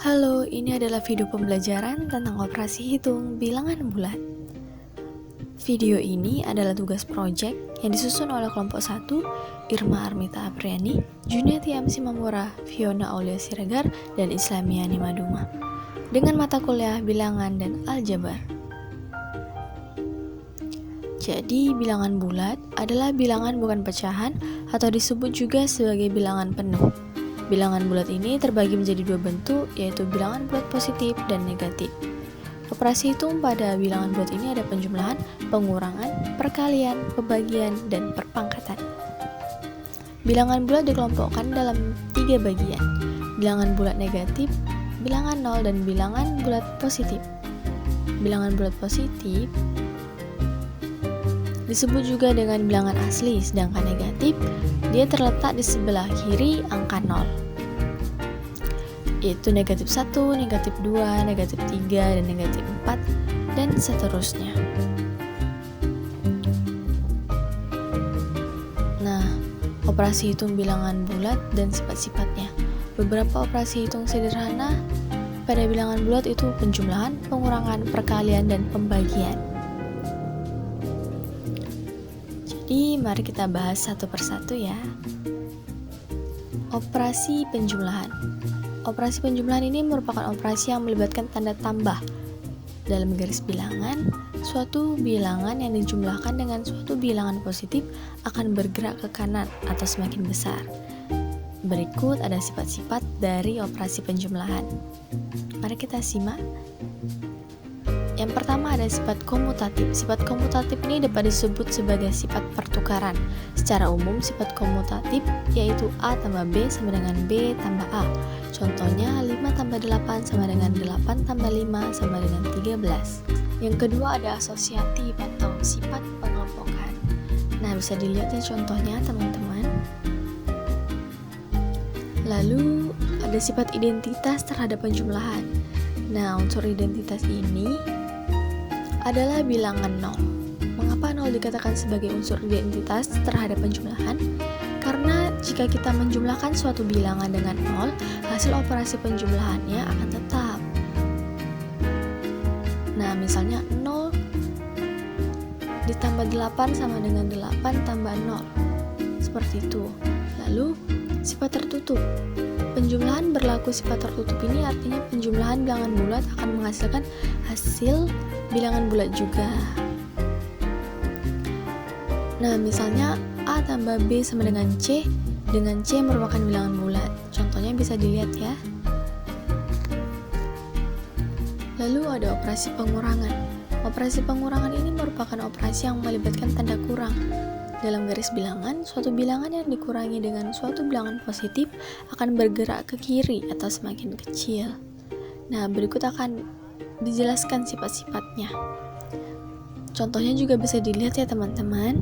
Halo, ini adalah video pembelajaran tentang operasi hitung bilangan bulat. Video ini adalah tugas proyek yang disusun oleh kelompok 1, Irma Armita Apriani, Juniati Amsi Mamura, Fiona Aulia Siregar, dan Islamiani Maduma, dengan mata kuliah bilangan dan aljabar. Jadi, bilangan bulat adalah bilangan bukan pecahan atau disebut juga sebagai bilangan penuh. Bilangan bulat ini terbagi menjadi dua bentuk, yaitu bilangan bulat positif dan negatif. Operasi hitung pada bilangan bulat ini ada penjumlahan, pengurangan, perkalian, pembagian, dan perpangkatan. Bilangan bulat dikelompokkan dalam 3 bagian: bilangan bulat negatif, bilangan nol, dan bilangan bulat positif. Bilangan bulat positif disebut juga dengan bilangan asli, sedangkan negatif dia terletak di sebelah kiri angka 0, yaitu negatif 1, negatif 2, negatif 3, dan negatif 4, dan seterusnya. Nah, operasi hitung bilangan bulat dan sifat-sifatnya. Beberapa operasi hitung sederhana pada bilangan bulat itu penjumlahan, pengurangan, perkalian, dan pembagian. Jadi, mari kita bahas satu persatu ya. Operasi penjumlahan. Operasi penjumlahan ini merupakan operasi yang melibatkan tanda tambah. Dalam garis bilangan, suatu bilangan yang dijumlahkan dengan suatu bilangan positif akan bergerak ke kanan atau semakin besar. Berikut ada sifat-sifat dari operasi penjumlahan. Mari kita simak. Yang pertama ada sifat komutatif. Sifat komutatif ini dapat disebut sebagai sifat pertukaran. Secara umum, sifat komutatif yaitu A tambah B sama dengan B tambah A. Contohnya 5 tambah 8 sama dengan 8 tambah 5 sama dengan 13. Yang kedua ada asosiatif atau sifat pengelompokan. Nah, bisa dilihat ya contohnya teman-teman. Lalu ada sifat identitas terhadap penjumlahan. Nah, unsur identitas ini adalah bilangan 0. Mengapa 0 dikatakan sebagai unsur identitas terhadap penjumlahan? Karena jika kita menjumlahkan suatu bilangan dengan 0, hasil operasi penjumlahannya akan tetap. Nah, misalnya 0 ditambah 8 sama dengan 8 tambah 0. Seperti itu. Lalu, sifat tertutup. Penjumlahan berlaku sifat tertutup ini artinya penjumlahan bilangan bulat akan menghasilkan hasil bilangan bulat juga. Nah, misalnya A tambah B sama dengan C merupakan bilangan bulat. Contohnya bisa dilihat ya. Lalu ada operasi pengurangan. Operasi pengurangan ini merupakan operasi yang melibatkan tanda kurang. Dalam garis bilangan, suatu bilangan yang dikurangi dengan suatu bilangan positif akan bergerak ke kiri atau semakin kecil. Nah, berikut akan dijelaskan sifat-sifatnya. Contohnya juga bisa dilihat ya teman-teman.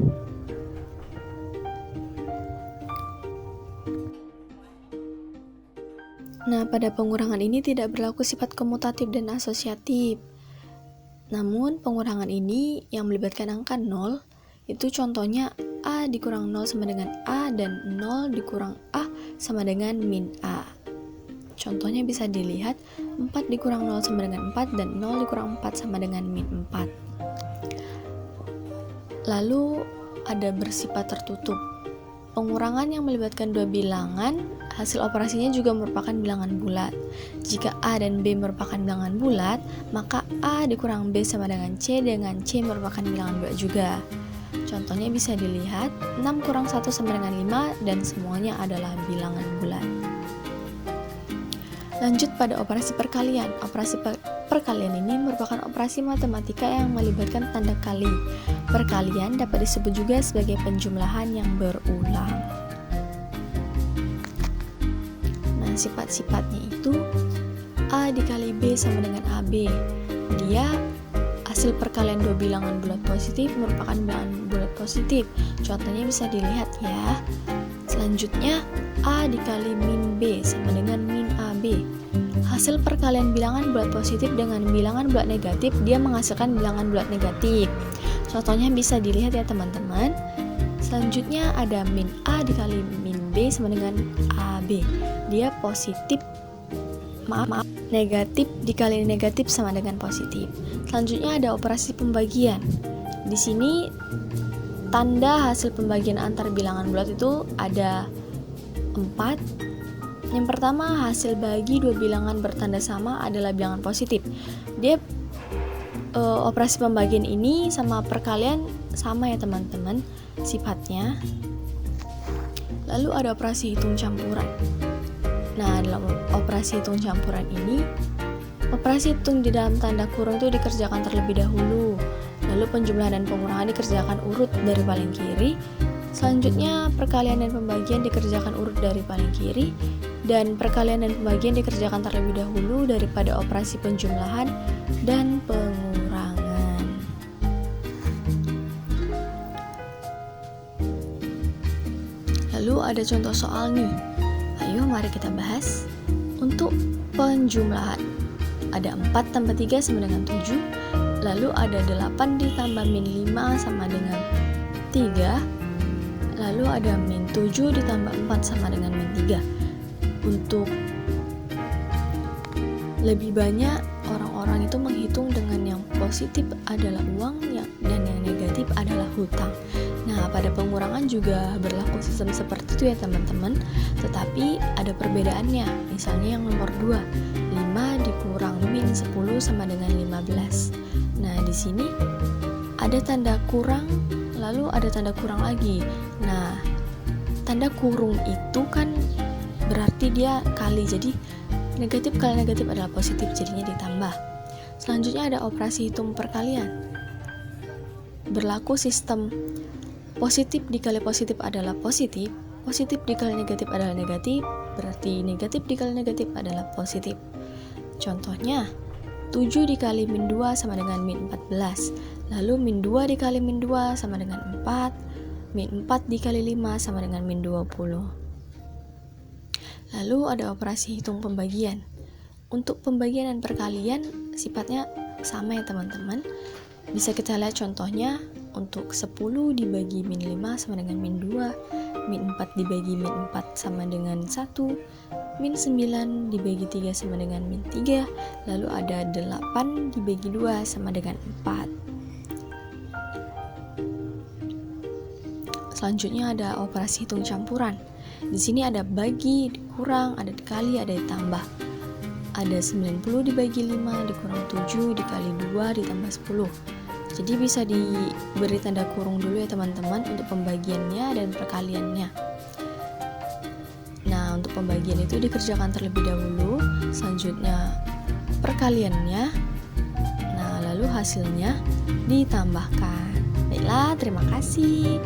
Nah, pada pengurangan ini tidak berlaku sifat komutatif dan asosiatif. Namun, pengurangan ini yang melibatkan angka 0, itu contohnya A dikurang 0 sama dengan A dan 0 dikurang A sama dengan min A. Contohnya bisa dilihat 4 dikurang 0 sama dengan 4 dan 0 dikurang 4 sama dengan min 4. Lalu ada bersifat tertutup. Pengurangan yang melibatkan dua bilangan, hasil operasinya juga merupakan bilangan bulat. Jika A dan B merupakan bilangan bulat, maka A dikurang B sama dengan C merupakan bilangan bulat juga. Contohnya bisa dilihat 6 kurang 1 sama dengan 5 dan semuanya adalah bilangan bulat. Lanjut pada operasi perkalian. Operasi perkalian ini merupakan operasi matematika yang melibatkan tanda kali. Perkalian dapat disebut juga sebagai penjumlahan yang berulang. Nah, sifat-sifatnya itu A dikali B sama dengan AB. Dia hasil perkalian dua bilangan bulat positif merupakan bilangan bulat positif. Contohnya bisa dilihat ya. Selanjutnya, A dikali min B sama dengan min AB. Hasil perkalian bilangan bulat positif dengan bilangan bulat negatif, dia menghasilkan bilangan bulat negatif. Contohnya bisa dilihat ya teman-teman. Selanjutnya ada min A dikali min B sama dengan AB. Dia positif negatif dikali negatif sama dengan positif. Selanjutnya ada operasi pembagian. Di sini tanda hasil pembagian antar bilangan bulat itu ada 4. Yang pertama, hasil bagi dua bilangan bertanda sama adalah bilangan positif. Dia operasi pembagian ini sama perkalian sama ya teman-teman sifatnya. Lalu ada operasi hitung campuran. Nah, dalam operasi hitung campuran ini, operasi hitung di dalam tanda kurung itu dikerjakan terlebih dahulu. Lalu penjumlahan dan pengurangan dikerjakan urut dari paling kiri. Selanjutnya, perkalian dan pembagian dikerjakan urut dari paling kiri. Dan perkalian dan pembagian dikerjakan terlebih dahulu daripada operasi penjumlahan dan pengurangan. Lalu ada contoh soal nih. Ayo mari kita bahas. Untuk penjumlahan, ada 4 tambah 3 sama dengan 7. Lalu ada 8 ditambah min 5 sama dengan 3. Lalu ada min 7 ditambah 4 sama dengan min 3. Untuk lebih banyak orang-orang itu menghitung dengan yang positif adalah uang dan yang negatif adalah hutang. Nah, pada pengurangan juga berlaku sistem seperti itu ya teman-teman. Tetapi ada perbedaannya. Misalnya yang nomor 2, 5 dikurang min 10 sama dengan 15. Nah, di sini ada tanda kurang, lalu ada tanda kurang lagi. Nah, tanda kurung itu kan berarti dia kali, jadi negatif kali negatif adalah positif, jadinya ditambah. Selanjutnya ada operasi hitung perkalian. Berlaku sistem positif dikali positif adalah positif, positif dikali negatif adalah negatif, berarti negatif dikali negatif adalah positif. Contohnya, 7 dikali min 2 sama dengan min 14. Lalu min 2 dikali min 2 sama dengan 4. Min 4 dikali 5 sama dengan min 20. Lalu ada operasi hitung pembagian. Untuk pembagian dan perkalian sifatnya sama ya teman-teman. Bisa kita lihat contohnya. Untuk 10 dibagi min 5 sama dengan min 2. Min 4 dibagi min 4 sama dengan 1. Min 9 dibagi 3 sama dengan min 3. Lalu ada 8 dibagi 2 sama dengan 4. Selanjutnya ada operasi hitung campuran. Di sini ada bagi, dikurang, ada dikali, ada ditambah. Ada 90 dibagi 5 dikurang 7 dikali 2 ditambah 10. Jadi bisa diberi tanda kurung dulu ya teman-teman untuk pembagiannya dan perkaliannya. Nah, untuk pembagian itu dikerjakan terlebih dahulu, selanjutnya perkaliannya. Nah, lalu hasilnya ditambahkan. Baiklah, terima kasih.